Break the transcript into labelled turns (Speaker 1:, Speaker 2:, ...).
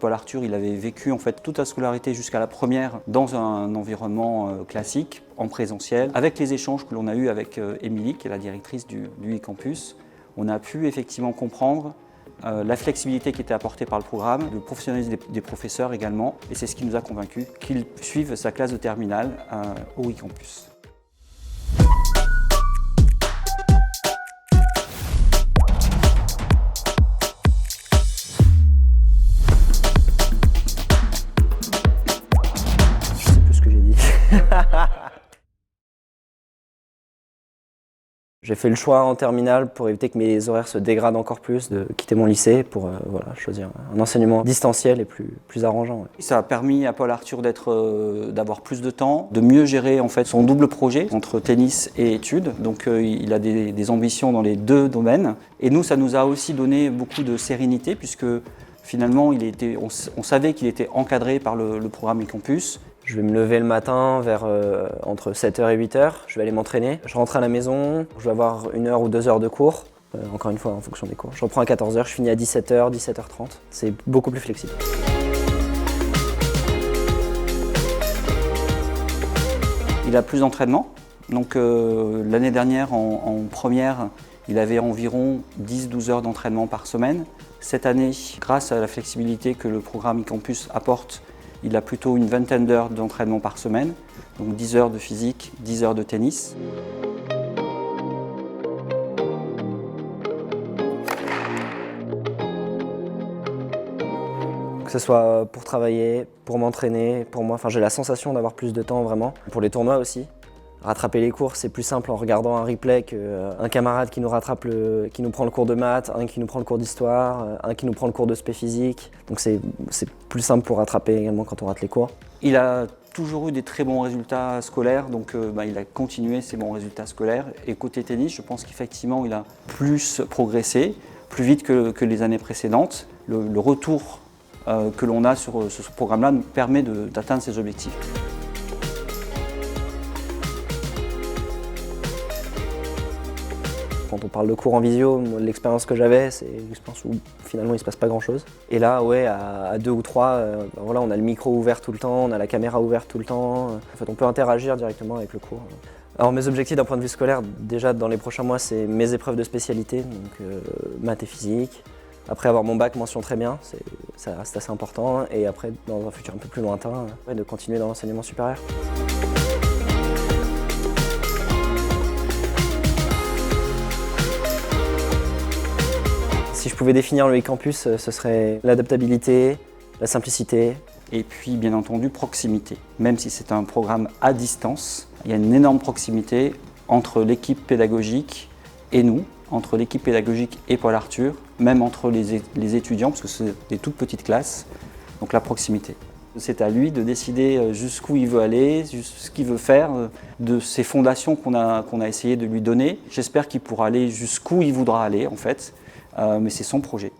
Speaker 1: Paul Arthur, il avait vécu en fait toute la scolarité jusqu'à la première dans un environnement classique, en présentiel. Avec les échanges que l'on a eus avec Émilie, qui est la directrice du e-campus, on a pu effectivement comprendre la flexibilité qui était apportée par le programme, le professionnalisme des professeurs également, et c'est ce qui nous a convaincus qu'ils suivent sa classe de terminale au e-campus. Je sais plus ce que j'ai dit. J'ai fait le choix en terminale pour éviter que mes horaires se dégradent encore plus, de quitter mon lycée pour choisir un enseignement distanciel et plus arrangeant. Ouais. Ça a permis à Paul Arthur d'avoir plus de temps, de mieux gérer en fait son double projet entre tennis et études. Donc il a des ambitions dans les deux domaines. Et nous, ça nous a aussi donné beaucoup de sérénité puisque finalement on savait qu'il était encadré par le programme e-campus. Je vais me lever le matin vers entre 7h et 8h, je vais aller m'entraîner. Je rentre à la maison, je vais avoir 1 heure ou 2 heures de cours, encore une fois en fonction des cours. Je reprends à 14h, je finis à 17h, 17h30. C'est beaucoup plus flexible. Il a plus d'entraînement. Donc l'année dernière en première, il avait environ 10-12 heures d'entraînement par semaine. Cette année, grâce à la flexibilité que le programme e-campus apporte, il a plutôt une vingtaine d'heures d'entraînement par semaine, donc 10 heures de physique, 10 heures de tennis. Que ce soit pour travailler, pour m'entraîner, pour moi, j'ai la sensation d'avoir plus de temps vraiment. Pour les tournois aussi. Rattraper les cours, c'est plus simple en regardant un replay qu'un camarade qui nous rattrape, qui nous prend le cours de maths, un qui nous prend le cours d'histoire, un qui nous prend le cours de spé physique. Donc c'est plus simple pour rattraper également quand on rate les cours. Il a toujours eu des très bons résultats scolaires, donc il a continué ses bons résultats scolaires. Et côté tennis, je pense qu'effectivement, il a plus progressé, plus vite que les années précédentes. Le retour que l'on a sur ce programme-là nous permet d'atteindre ses objectifs. Quand on parle de cours en visio, l'expérience que j'avais, c'est l'expérience où finalement il ne se passe pas grand-chose. Et là, ouais, à 2 ou 3, on a le micro ouvert tout le temps, on a la caméra ouverte tout le temps. En fait, on peut interagir directement avec le cours. Alors mes objectifs d'un point de vue scolaire, déjà dans les prochains mois, c'est mes épreuves de spécialité, donc maths et physique. Après avoir mon bac, mention très bien, ça reste assez important. Et après, dans un futur un peu plus lointain, de continuer dans l'enseignement supérieur. Si je pouvais définir le e-campus, ce serait l'adaptabilité, la simplicité et puis bien entendu proximité. Même si c'est un programme à distance, il y a une énorme proximité entre l'équipe pédagogique et nous, entre l'équipe pédagogique et Paul Arthur, même entre les étudiants, parce que c'est des toutes petites classes, donc la proximité. C'est à lui de décider jusqu'où il veut aller, ce qu'il veut faire, de ces fondations qu'on a essayé de lui donner. J'espère qu'il pourra aller jusqu'où il voudra aller en fait. Mais c'est son projet.